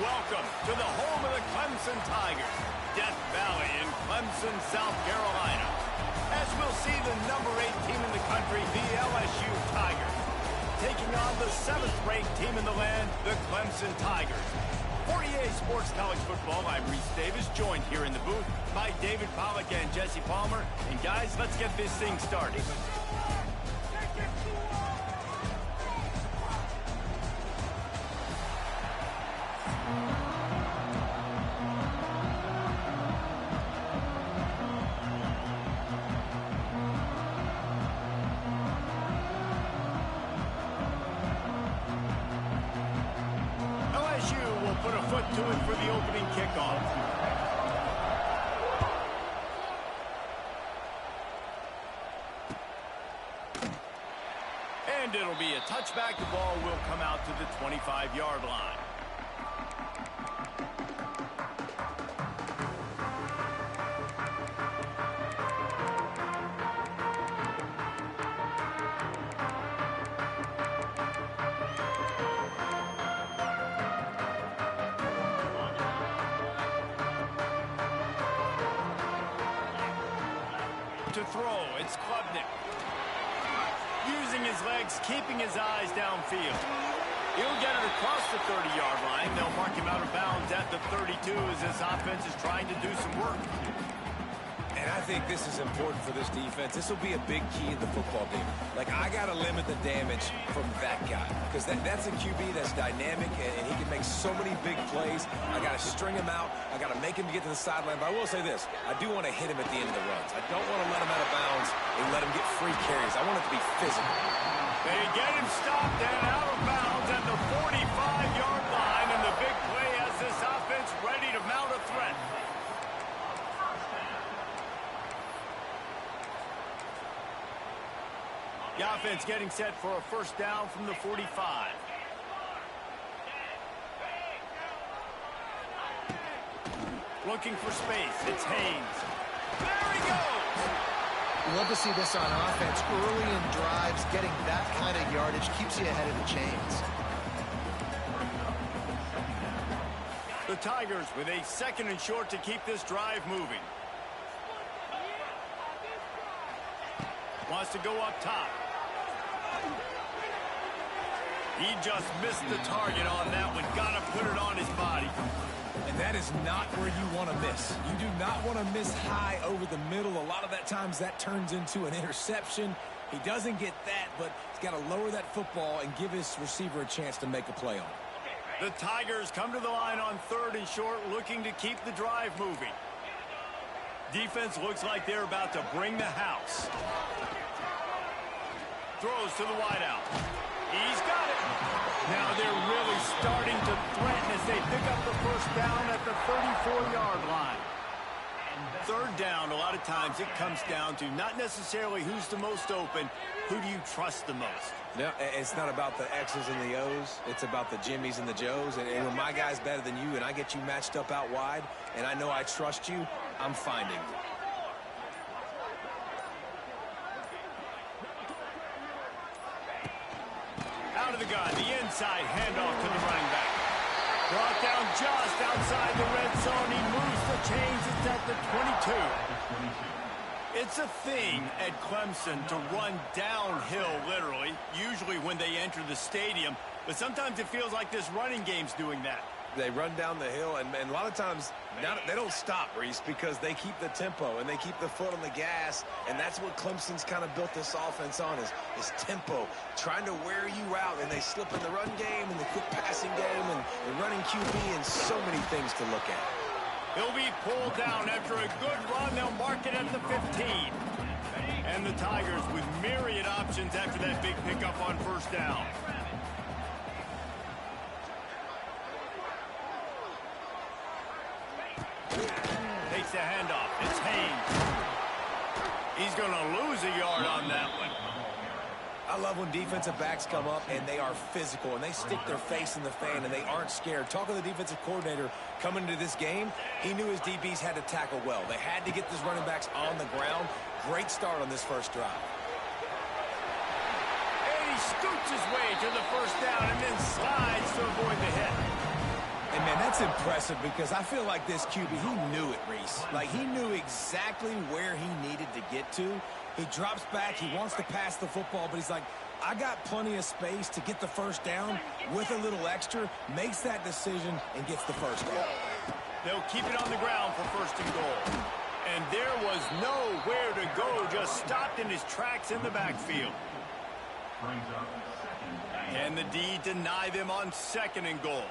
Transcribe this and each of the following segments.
Welcome to the home of the Clemson Tigers, Death Valley in Clemson, South Carolina. As we'll see the number 8 team in the country, the LSU Tigers, taking on the 7th-ranked team in the land, the Clemson Tigers. For EA Sports College Football, I'm Reese Davis, joined here in the booth by David Pollack and Jesse Palmer. And guys, let's get this thing started. Put a foot to it for the opening kickoff. And it'll be a touchback. The ball will come out to the 25-yard line. To throw, it's Klubnik. Using his legs, keeping his eyes downfield. He'll get it across the 30-yard line. They'll mark him out of bounds at the 32 as this offense is trying to do some work. And I think this is important for this defense. This will be a big key in the football game. Like, I got to limit the damage from that guy because that's a QB that's dynamic and he can make so many big plays. I got to string him out. I got to make him get to the sideline. But I will say this. I do want to hit him at the end of the runs. I don't want to let him out of bounds and let him get free carries. I want it to be physical. They get him stopped and out of bounds at the 45-yard line, and the big play has this offense ready to mount a threat. The offense getting set for a first down from the 45. Looking for space. It's Haynes. There he goes! You love to see this on offense. Early in drives, getting that kind of yardage keeps you ahead of the chains. The Tigers with a 2nd and short to keep this drive moving. Wants to go up top. He just missed the target on that one. Got to put it on his body. And that is not where you want to miss. You do not want to miss high over the middle. A lot of that times that turns into an interception. He doesn't get that, but he's got to lower that football and give his receiver a chance to make a play on it. The Tigers come to the line on 3rd and short, looking to keep the drive moving. Defense looks like they're about to bring the house. Throws to the wideout. He's got it. Now they're really starting to threaten as they pick up the first down at the 34-yard line. 3rd down, a lot of times it comes down to not necessarily who's the most open, who do you trust the most? No, it's not about the X's and the O's. It's about the Jimmies and the Joes. And when my guy's better than you and I get you matched up out wide and I know I trust you, I'm finding you. Out of the gun, the inside handoff to the running back. Brought down just outside the red zone. He moves the chains. It's at the 22. It's a thing at Clemson to run downhill, literally, usually when they enter the stadium. But sometimes it feels like this running game's doing that. They run down the hill, and a lot of times they don't stop, Reese, because they keep the tempo and they keep the foot on the gas, and that's what Clemson's kind of built this offense on is tempo, trying to wear you out, and they slip in the run game and the quick passing game and the running QB and so many things to look at. He'll be pulled down after a good run. They'll mark it at the 15. And the Tigers with myriad options after that big pickup on first down. Takes the handoff. It's Haynes. He's going to lose a yard on that one. I love when defensive backs come up and they are physical and they stick their face in the fan and they aren't scared. Talk to the defensive coordinator coming into this game. He knew his DBs had to tackle well. They had to get these running backs on the ground. Great start on this first drive. And he scoots his way to the first down and then slides to avoid the hit. And, man, that's impressive because I feel like this QB, he knew it, Reese. Like, he knew exactly where he needed to get to. He drops back. He wants to pass the football, but he's like, I got plenty of space to get the first down with a little extra, makes that decision, and gets the first down. They'll keep it on the ground for first and goal. And there was nowhere to go, just stopped in his tracks in the backfield. Can the D deny them on second and goal?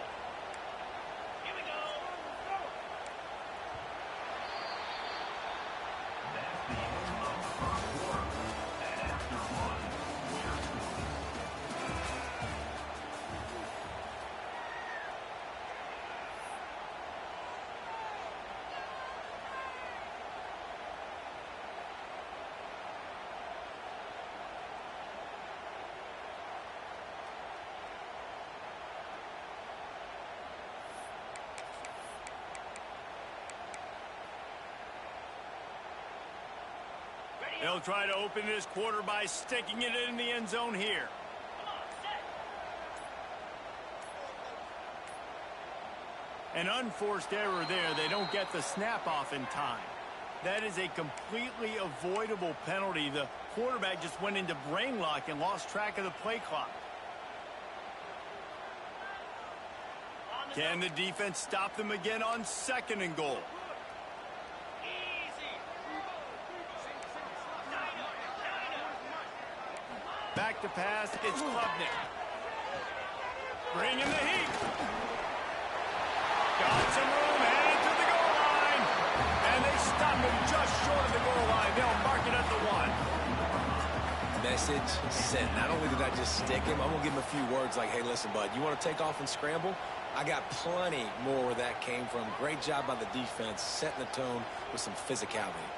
They'll try to open this quarter by sticking it in the end zone here. An unforced error there. They don't get the snap off in time. That is a completely avoidable penalty. The quarterback just went into brain lock and lost track of the play clock. Can the defense stop them again on second and goal? Back to pass, it's Klubnik. Bring in the heat. Got some room, headed to the goal line. And they stop him just short of the goal line. They'll mark it at the 1. Message sent. Not only did I just stick him, I'm going to give him a few words like, hey, listen, bud, you want to take off and scramble? I got plenty more where that came from. Great job by the defense, setting the tone with some physicality.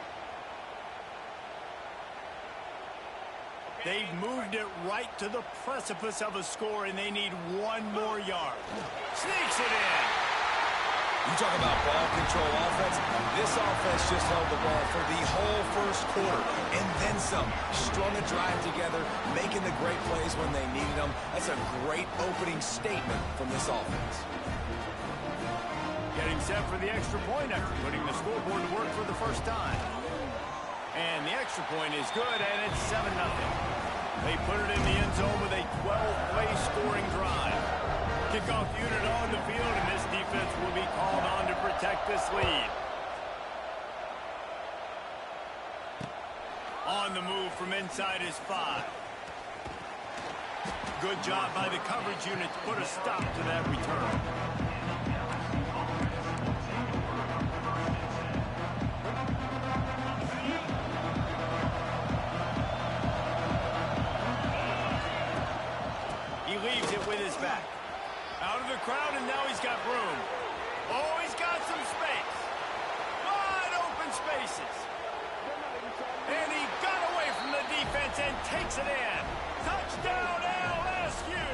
They've moved it right to the precipice of a score, and they need one more yard. Sneaks it in. You talk about ball control offense. This offense just held the ball for the whole first quarter, and then some. Strung a drive together, making the great plays when they needed them. That's a great opening statement from this offense. Getting set for the extra point after putting the scoreboard to work for the first time. And the extra point is good, and it's 7-0. They put it in the end zone with a 12-play scoring drive. Kickoff unit on the field, and this defense will be called on to protect this lead. On the move from inside his 5. Good job by the coverage unit to put a stop to that return. Leaves it with his back. Out of the crowd, and now he's got room. Oh, he's got some space. Wide open spaces. And he got away from the defense and takes it in. Touchdown, LSU.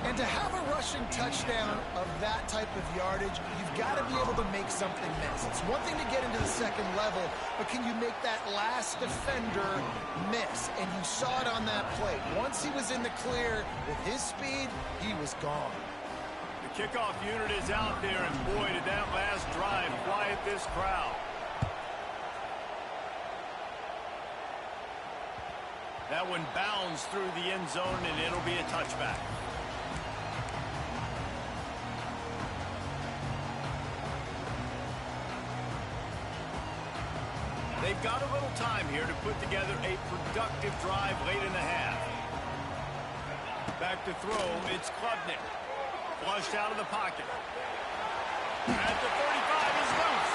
And to have a rushing touchdown of that type of yardage, you've got to be able to make something miss. It's one thing to get into the second level, but can you make that last defender miss? And you saw it on that play. Once he was in the clear with his speed, he was gone. The kickoff unit is out there, and boy, did that last drive quiet this crowd. That one bounds through the end zone, and it'll be a touchback. They've got a little time here to put together a productive drive late in the half. Back to throw, it's Klubnik. Flushed out of the pocket. At the 35, he's loose.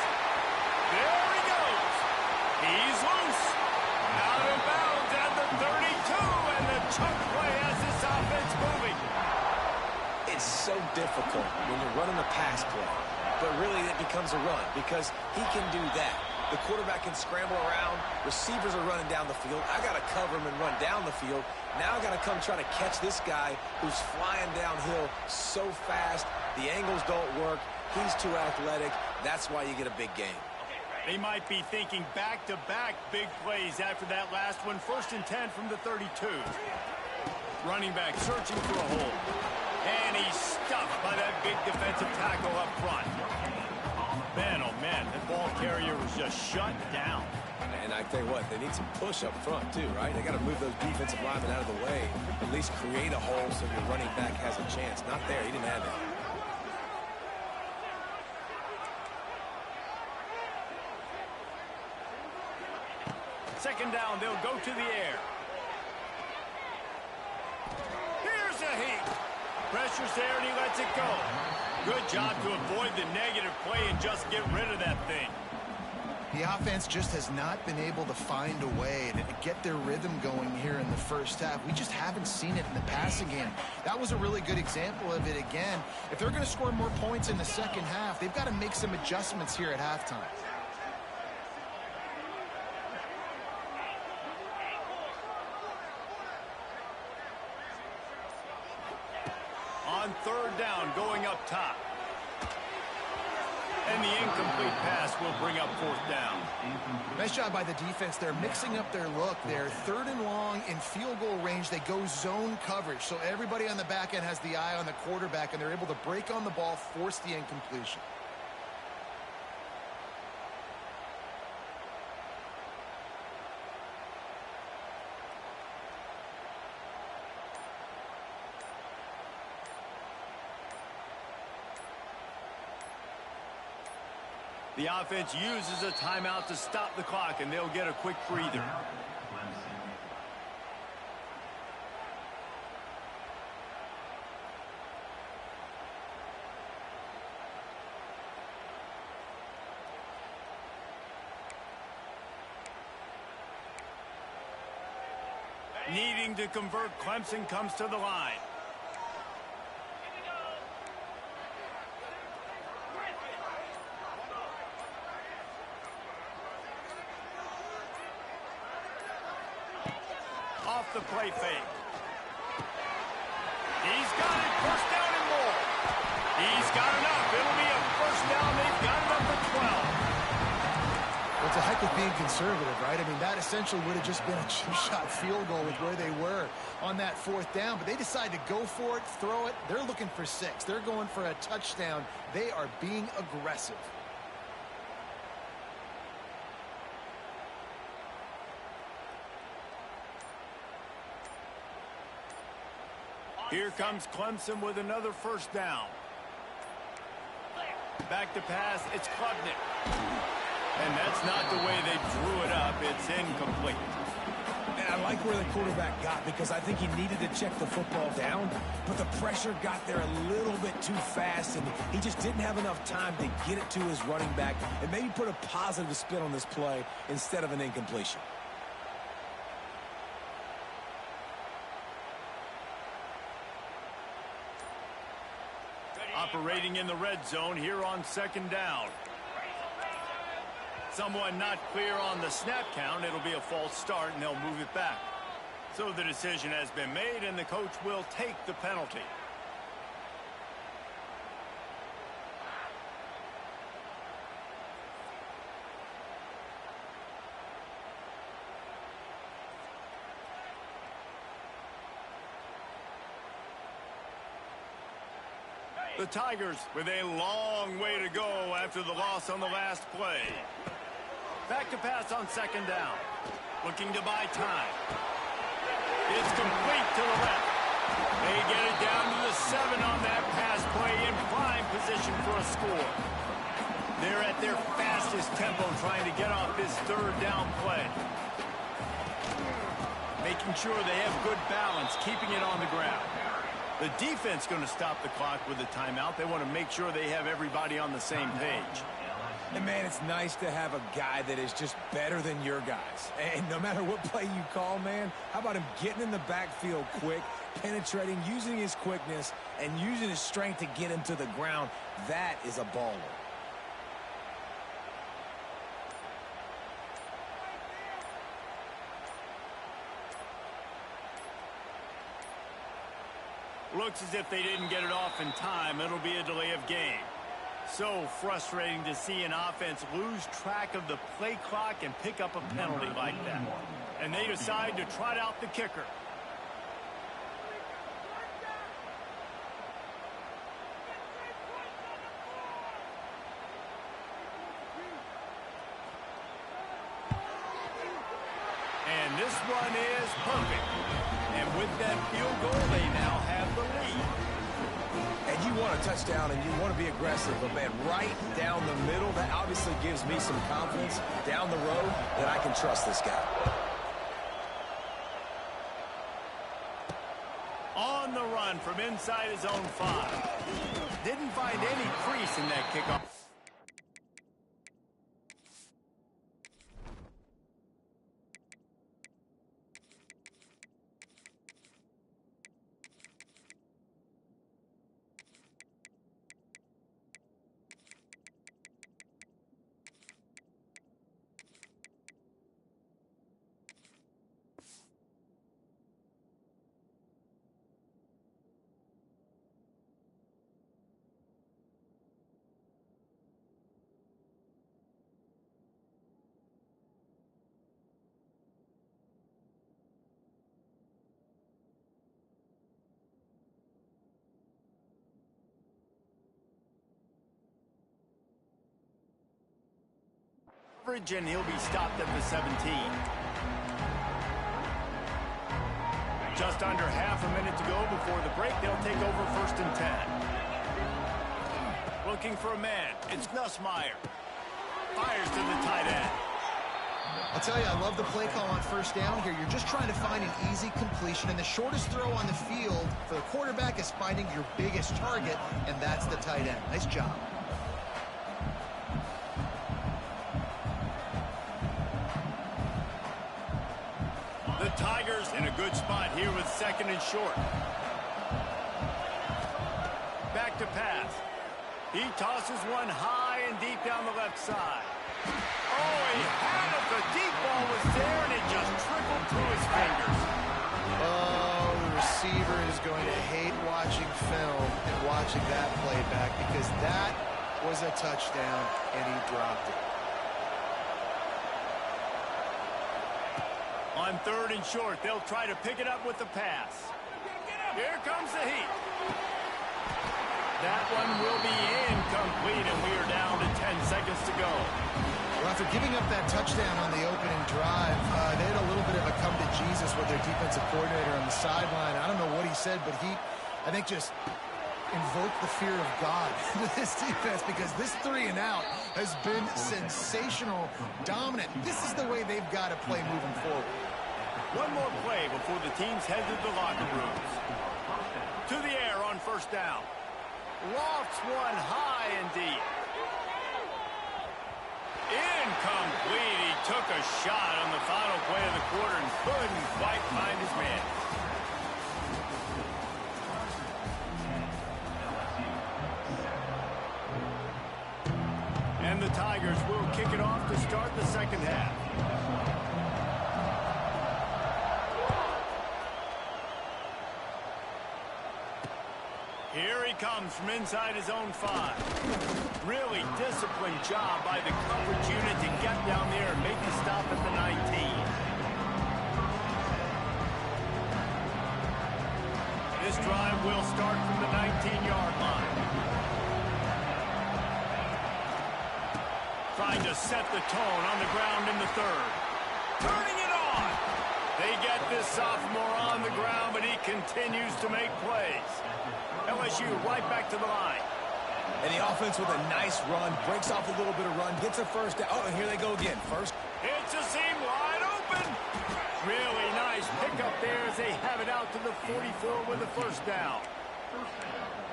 There he goes. He's loose. Out of bounds at the 32, and the chunk play has this offense moving. It's so difficult when you're running a pass play, but really it becomes a run because he can do that. The quarterback can scramble around. Receivers are running down the field. I got to cover him and run down the field. Now I got to come try to catch this guy who's flying downhill so fast. The angles don't work. He's too athletic. That's why you get a big game. They might be thinking back-to-back big plays after that last one. 1st and 10 from the 32. Running back searching for a hole. And he's stuffed by that big defensive tackle up front. Man, oh man, that ball carrier was just shut down. And I tell you what, they need some push up front too, right? They got to move those defensive linemen out of the way. At least create a hole so your running back has a chance. Not there. He didn't have it. Second down, they'll go to the air. Here's a heat. Pressure's there, and he lets it go. Good job to avoid the negative play and just get rid of that thing. The offense just has not been able to find a way to get their rhythm going here in the first half. We just haven't seen it in the passing game. That was a really good example of it again. If they're going to score more points in the second half, they've got to make some adjustments here at halftime. On third down, going up top. And the incomplete pass will bring up fourth down. Nice job by the defense. They're mixing up their look. They're third and long in field goal range. They go zone coverage. So everybody on the back end has the eye on the quarterback, and they're able to break on the ball, force the incompletion. The offense uses a timeout to stop the clock, and they'll get a quick breather. Needing to convert, Clemson comes to the line. Off the play fake. He's got it. First down and more. He's got enough. It'll be a first down. They've got enough for 12. Well, it's a heck of being conservative, right? I mean, that essentially would have just been a chip-shot field goal with where they were on that fourth down. But they decide to go for it, throw it. They're looking for 6. They're going for a touchdown. They are being aggressive. Here comes Clemson with another first down. Back to pass, it's Klubnik. And that's not the way they drew it up. It's incomplete. And I like where the quarterback got because I think he needed to check the football down, but the pressure got there a little bit too fast, and he just didn't have enough time to get it to his running back and maybe put a positive spin on this play instead of an incompletion. Operating in the red zone here on second down. Someone not clear on the snap count. It'll be a false start, and they'll move it back. So the decision has been made, and the coach will take the penalty. The Tigers with a long way to go after the loss on the last play. Back to pass on second down. Looking to buy time. It's complete to the left. They get it down to the 7 on that pass play in prime position for a score. They're at their fastest tempo trying to get off this third down play. Making sure they have good balance, keeping it on the ground. The defense going to stop the clock with a timeout. They want to make sure they have everybody on the same page. And, man, it's nice to have a guy that is just better than your guys. And no matter what play you call, man, how about him getting in the backfield quick, penetrating, using his quickness, and using his strength to get him to the ground? That is a baller. Looks as if they didn't get it off in time. It'll be a delay of game. So frustrating to see an offense lose track of the play clock and pick up a penalty like that. And they decide to trot out the kicker. one is perfect. And with that field goal, they now have the lead. And you want a touchdown and you want to be aggressive, but man, right down the middle, that obviously gives me some confidence down the road that I can trust this guy. On the run from inside his own 5. Didn't find any crease in that kickoff. And he'll be stopped at the 17. Just under half a minute to go before the break. They'll take over 1st and 10. Looking for a man. It's Nussmeier. Fires to the tight end. I'll tell you, I love the play call on 1st down here. You're just trying to find an easy completion, and the shortest throw on the field for the quarterback is finding your biggest target, and that's the tight end. Nice job. The Tigers in a good spot here with 2nd and short. Back to pass. He tosses one high and deep down the left side. Oh, he had it. The deep ball was there, and it just trickled through his fingers. Oh, the receiver is going to hate watching film and watching that play back because that was a touchdown, and he dropped it. On 3rd and short, they'll try to pick it up with the pass. Here comes the heat. That one will be incomplete, and we are down to 10 seconds to go. Well, after giving up that touchdown on the opening drive, they had a little bit of a come to Jesus with their defensive coordinator on the sideline. I don't know what he said, but he, I think, just invoked the fear of God to this defense because this 3 and out has been sensational, dominant. This is the way they've got to play moving forward. One more play before the teams head to the locker rooms. To the air on 1st down. Lofts one high and deep. Incomplete. He took a shot on the final play of the quarter and couldn't quite find his man. And the Tigers will kick it off to start the 2nd half. Here he comes from inside his own 5. Really disciplined job by the coverage unit to get down there and make the stop at the 19. This drive will start from the 19-yard line. Trying to set the tone on the ground in the 3rd. Turning it on. They get this sophomore on the ground, but he continues to make plays. LSU right back to the line. And the offense with a nice run, breaks off a little bit of run, gets a 1st down. Oh, and here they go again. First. It's a seam wide open. Really nice pickup there as they have it out to the 44 with a 1st down.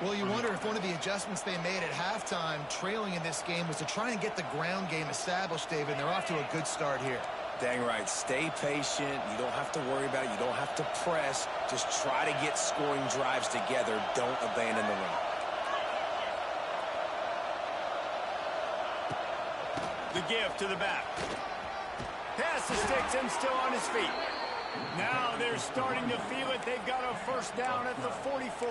Well, you wonder if one of the adjustments they made at halftime, trailing in this game, was to try and get the ground game established, David, and they're off to a good start here. Dang right. Stay patient. You don't have to worry about it. You don't have to press. Just try to get scoring drives together. Don't abandon the run. The give to the back. Pass the sticks and still on his feet. Now they're starting to feel it. They've got a 1st down at the 44.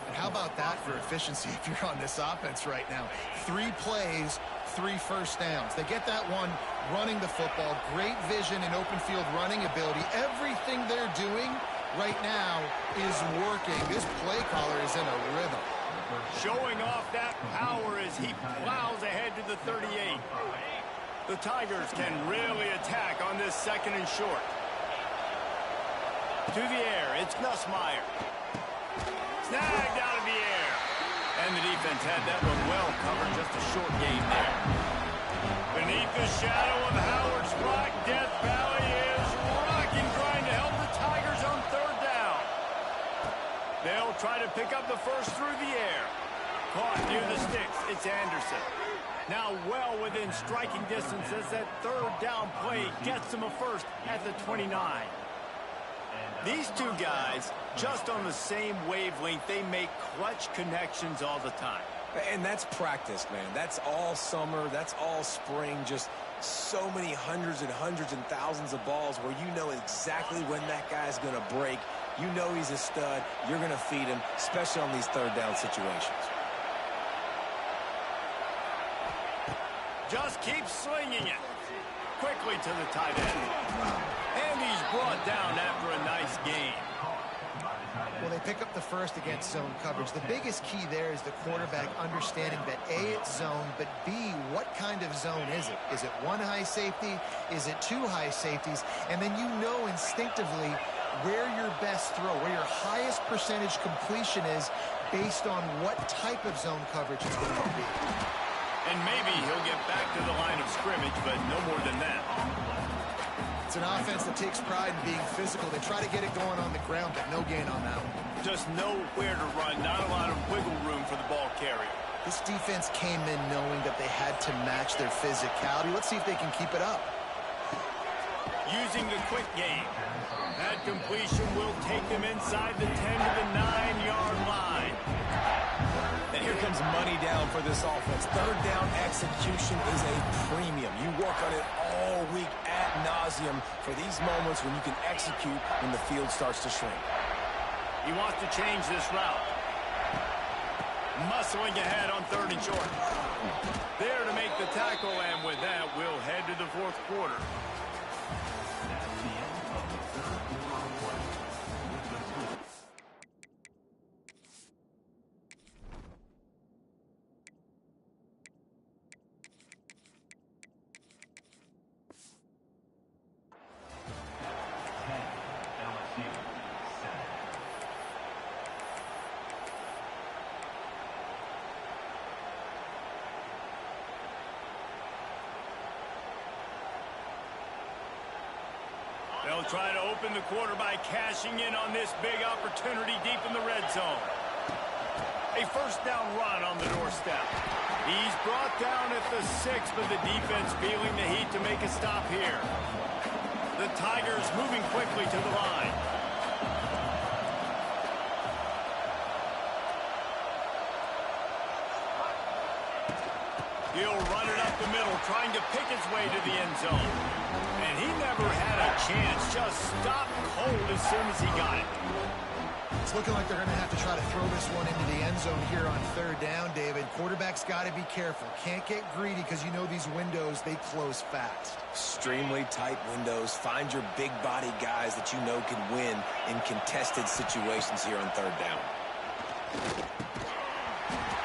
And how about that for efficiency if you're on this offense right now? 3 plays, 3 1st downs. They get that one running the football. Great vision and open field running ability. Everything they're doing right now is working. This play caller is in a rhythm. Showing off that power as he plows ahead to the 38. The Tigers can really attack on this second and short. To the air, it's Nussmeier. Snagged out of the air. And the defense had that one well covered, just a short gain there. Beneath the shadow of Howard's Rock, Death Valley is rocking, trying to help the Tigers on third down. They'll try to pick up the first through the air. Caught near the sticks, it's Anderson. Now well within striking distance as that third down play gets them a first at the 29. These two guys, just on the same wavelength, they make clutch connections all the time. And that's practice, man. That's all summer. That's all spring. Just so many hundreds and thousands of balls where you know exactly when that guy's going to break. You know he's a stud. You're going to feed him, especially on these third down situations. Just keep slinging it. Quickly to the tight end. And he's brought down after a nice gain. Well, they pick up the first against zone coverage. The biggest key there is the quarterback understanding that A, it's zone, but B, what kind of zone is it? Is it one high safety? Is it two high safeties? And then you know instinctively where your best throw, where your highest percentage completion is based on what type of zone coverage it's going to be. And maybe he'll get back to the line of scrimmage, but no more than that. It's an offense that takes pride in being physical. They try to get it going on the ground, but no gain on that one. Just nowhere to run, not a lot of wiggle room for the ball carrier. This defense came in knowing that they had to match their physicality. Let's see if they can keep it up. Using the quick game. That completion will take them inside the 10 to the 9-yard line. And here comes money down for this offense. Third down execution is a premium. You work on it all week ad nauseum for these moments when you can execute when the field starts to shrink. He wants to change this route. Muscling ahead on third and short. There to make the tackle, and with that, we'll head to the fourth quarter. They'll try to open the quarter by cashing in on this big opportunity deep in the red zone. A first down run on the doorstep. He's brought down at the 6, but the defense feeling the heat to make a stop here. The Tigers moving quickly to the line. He'll run it up the middle, trying to pick his way to the end zone. And he never had a chance, just stopped cold as soon as he got it. It's looking like they're going to have to try to throw this one into the end zone here on third down, David. Quarterback's got to be careful. Can't get greedy because you know these windows, they close fast. Extremely tight windows. Find your big body guys that you know can win in contested situations here on third down.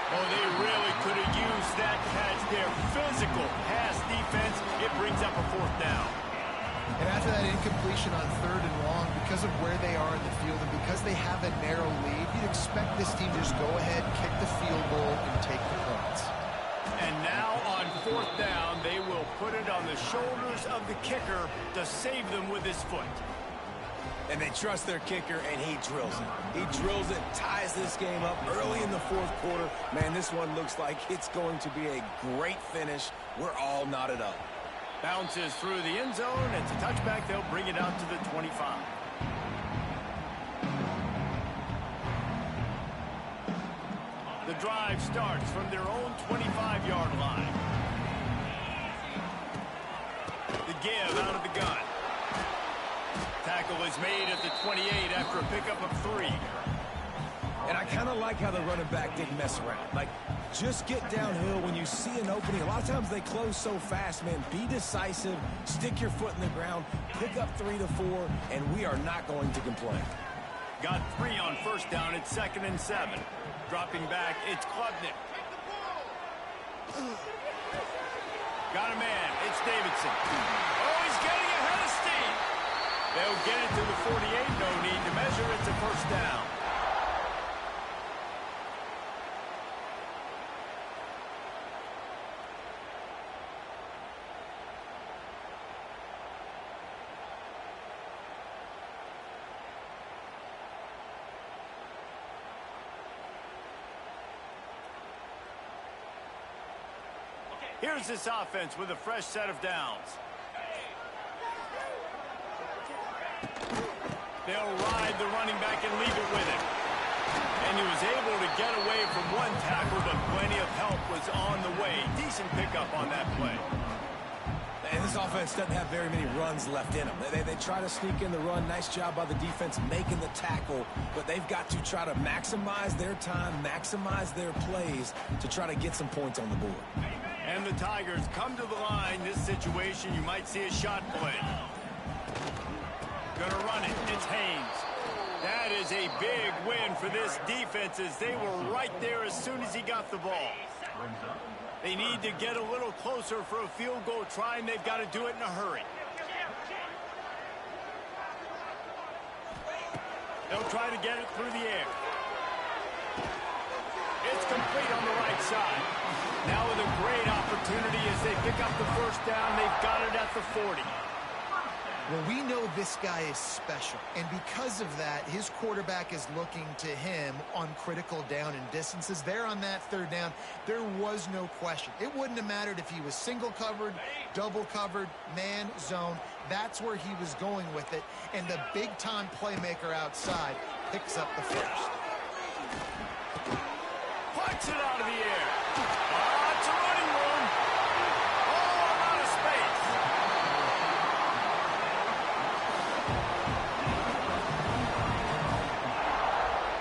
Oh, they really could have used that catch there. Physical pass defense. It brings up a fourth down. And after that incompletion on third and long, because of where they are in the field and because they have a narrow lead, you'd expect this team to just go ahead, kick the field goal, and take the points. And now on fourth down, they will put it on the shoulders of the kicker to save them with his foot. And they trust their kicker, and he drills it. He drills it, ties this game up early in the fourth quarter. Man, this one looks like it's going to be a great finish. We're all knotted up. Bounces through the end zone. It's a touchback. They'll bring it out to the 25. The drive starts from their own 25-yard line. The give out of the gun. Tackle is made at the 28 after a pickup of 3. And I kind of like how the running back didn't mess around. Like, just get downhill when you see an opening. A lot of times they close so fast, man. Be decisive, stick your foot in the ground, pick up 3 to 4, and we are not going to complain. Got 3 on first down. It's 2nd and 7. Dropping back, it's Klubnik. Got a man. It's Davidson. Oh, he's getting ahead of steam. They'll get it to the 48. No need to measure. It's a first down. Here's this offense with a fresh set of downs. They'll ride the running back and leave it with him. And he was able to get away from one tackle, but plenty of help was on the way. Decent pickup on that play. And this offense doesn't have very many runs left in them. They try to sneak in the run. Nice job by the defense making the tackle, but they've got to try to maximize their time, maximize their plays to try to get some points on the board. And the Tigers come to the line. This situation, you might see a shot play. Gonna run it. It's Haynes. That is a big win for this defense as they were right there as soon as he got the ball. They need to get a little closer for a field goal try, and they've got to do it in a hurry. They'll try to get it through the air. It's complete on the right side. Now with a great opportunity as they pick up the first down. They've got it at the 40. Well, we know this guy is special, and because of that, his quarterback is looking to him on critical down and distances. There on that third down, there was no question. It wouldn't have mattered if he was single covered, double covered, man, zone. That's where he was going with it, and the big-time playmaker outside picks up the first. Puts it out of the air. It's a running room. Oh, out of space.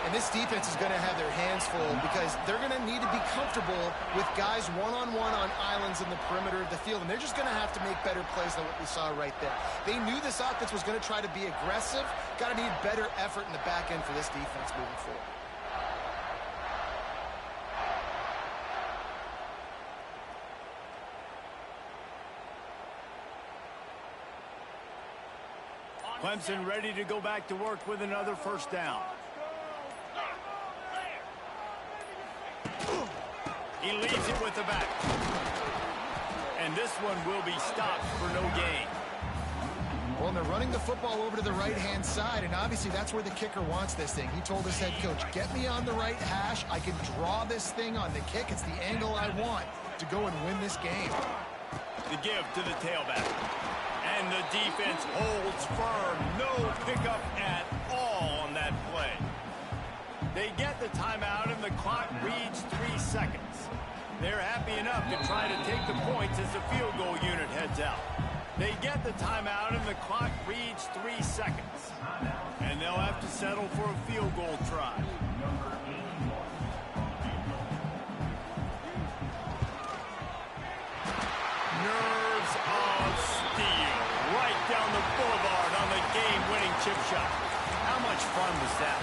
And this defense is going to have their hands full because they're going to need to be comfortable with guys one-on-one on islands in the perimeter of the field, and they're just going to have to make better plays than what we saw right there. They knew this offense was going to try to be aggressive. Got to need better effort in the back end for this defense moving forward. Clemson ready to go back to work with another first down. He leaves it with the back. And this one will be stopped for no gain. Well, they're running the football over to the right-hand side, and obviously that's where the kicker wants this thing. He told his head coach, get me on the right hash. I can draw this thing on the kick. It's the angle I want to go and win this game. The give to the tailback. And the defense holds firm. No pickup at all on that play. They get the timeout, and the clock reads 3 seconds. They're happy enough to try to take the points as the field goal unit heads out. They get the timeout, and the clock reads 3 seconds. And they'll have to settle for a field goal try. Nerves of steel. Right down the boulevard on the game-winning chip shot. How much fun was that?